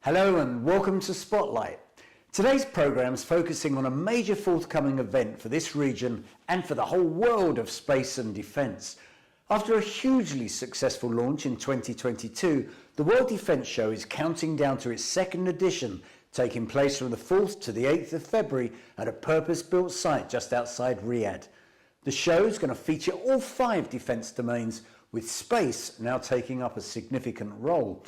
Hello and welcome to Spotlight. Today's programme is focusing on a major forthcoming event for this region and for the whole world of space and defence. After a hugely successful launch in 2022, the World Defence Show is counting down to its second edition, taking place from the 4th to the 8th of February at a purpose-built site just outside Riyadh. The show is going to feature all 5 defence domains, with space now taking up a significant role.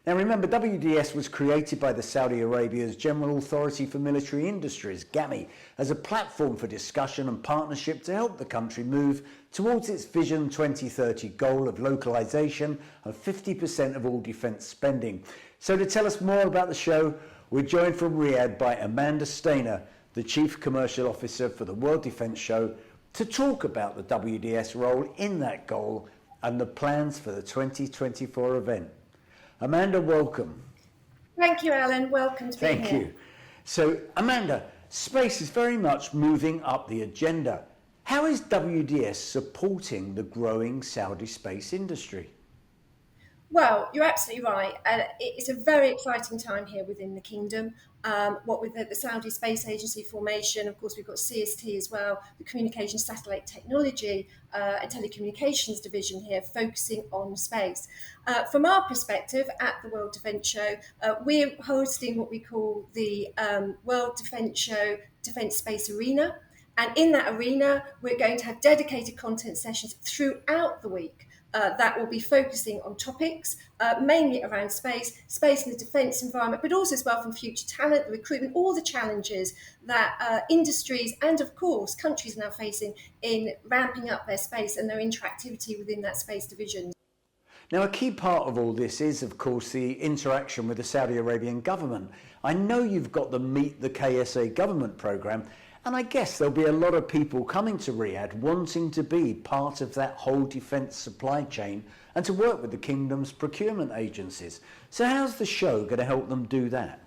Now remember, WDS was created by the Saudi Arabia's General Authority for Military Industries, GAMI, as a platform for discussion and partnership to help the country move towards its Vision 2030 goal of localisation of 50% of all defence spending. So to tell us more about the show, we're joined from Riyadh by Amanda Stainer, the Chief Commercial Officer for the World Defence Show, to talk about the WDS role in that goal and the plans for the 2024 event. Amanda, welcome. Thank you, Alan. Welcome to be here. Thank you. So, Amanda, space is very much moving up the agenda. How is WDS supporting the growing Saudi space industry? Well, you're absolutely right. It's a very exciting time here within the kingdom. What with the Saudi Space Agency formation, of course, we've got CST as well, the Communications Satellite Technology and Telecommunications Division here focusing on space. From our perspective at the World Defence Show, we're hosting what we call the World Defence Show Defence Space Arena. And in that arena, we're going to have dedicated content sessions throughout the week. That will be focusing on topics, mainly around space in the defence environment, but also as well from future talent, the recruitment, all the challenges that industries and, of course, countries are now facing in ramping up their space and their interactivity within that space division. Now, a key part of all this is, of course, the interaction with the Saudi Arabian government. I know you've got the Meet the KSA government programme, and I guess there'll be a lot of people coming to Riyadh wanting to be part of that whole defence supply chain and to work with the kingdom's procurement agencies. So how's the show going to help them do that?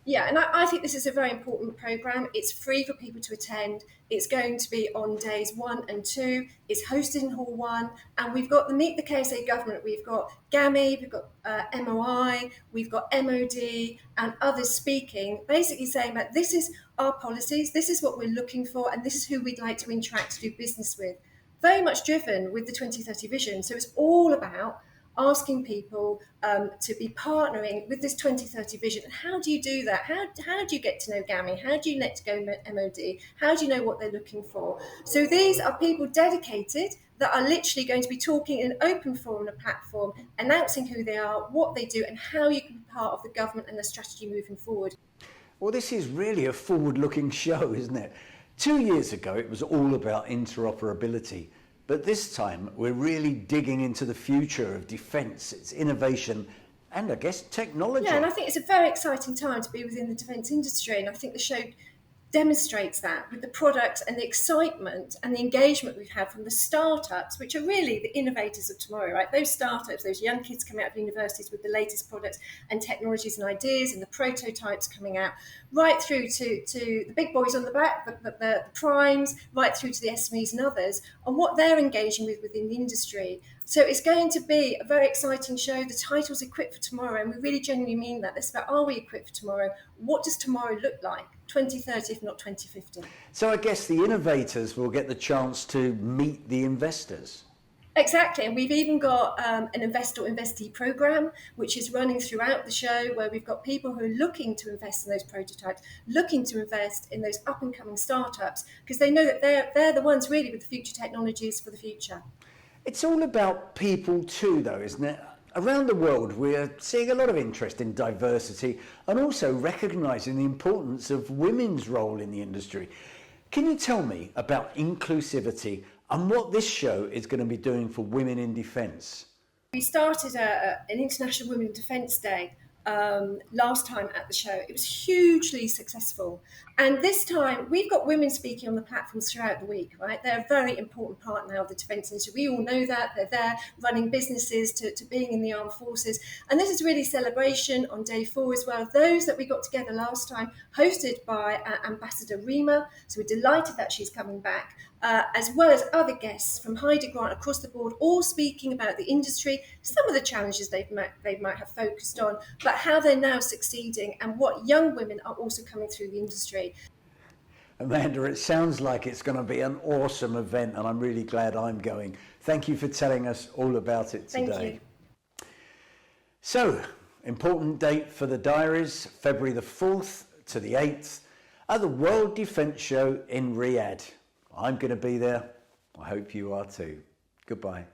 Yeah, and I think this is a very important programme. It's free for people to attend. It's going to be on days 1 and 2. It's hosted in Hall 1. And we've got the Meet the KSA government. We've got GAMI, we've got MOI, we've got MOD and others speaking, basically saying that this is our policies, this is what we're looking for, and this is who we'd like to interact, to do business with. Very much driven with the 2030 vision. So it's all about asking people to be partnering with this 2030 vision. And how do you do that? How do you get to know GAMI? How do you get to go MOD? How do you know what they're looking for? So these are people dedicated that are literally going to be talking in an open forum, a platform, announcing who they are, what they do, and how you can be part of the government and the strategy moving forward. Well, this is really a forward-looking show, isn't it? 2 years ago, it was all about interoperability. But this time, we're really digging into the future of defence, its innovation, and I guess technology. Yeah, and I think it's a very exciting time to be within the defence industry, and I think the show demonstrates that with the products and the excitement and the engagement we've had from the startups, which are really the innovators of tomorrow, right? Those startups, those young kids coming out of universities with the latest products and technologies and ideas and the prototypes coming out, right through to the big boys on the back, the primes, right through to the SMEs and others, on what they're engaging with within the industry. So it's going to be a very exciting show. The title's Equipped for Tomorrow, and we really genuinely mean that. It's about, are we equipped for tomorrow? What does tomorrow look like? 2030, if not 2050. So I guess the innovators will get the chance to meet the investors. Exactly, and we've even got an investor-investee program, which is running throughout the show, where we've got people who are looking to invest in those prototypes, looking to invest in those up-and-coming startups, because they know that they're the ones really with the future technologies for the future. It's all about people too, though, isn't it? Around the world, we're seeing a lot of interest in diversity and also recognising the importance of women's role in the industry. Can you tell me about inclusivity and what this show is going to be doing for women in defence? We started an International Women in Defence Day last time at the show. It was hugely successful. And this time, we've got women speaking on the platforms throughout the week, right? They're a very important part now of the defence industry. We all know that. They're there running businesses to being in the armed forces. And this is really a celebration on day 4 as well. Those that we got together last time, hosted by Ambassador Rima. So we're delighted that she's coming back. as well as other guests from Heidi Grant across the board, all speaking about the industry, some of the challenges they might have focused on, but how they're now succeeding and what young women are also coming through the industry. Amanda, it sounds like it's going to be an awesome event, and I'm really glad I'm going. Thank you for telling us all about it today. Thank you. So, important date for the diaries, February the 4th to the 8th at the World Defence Show in Riyadh. I'm going to be there. I hope you are too. Goodbye.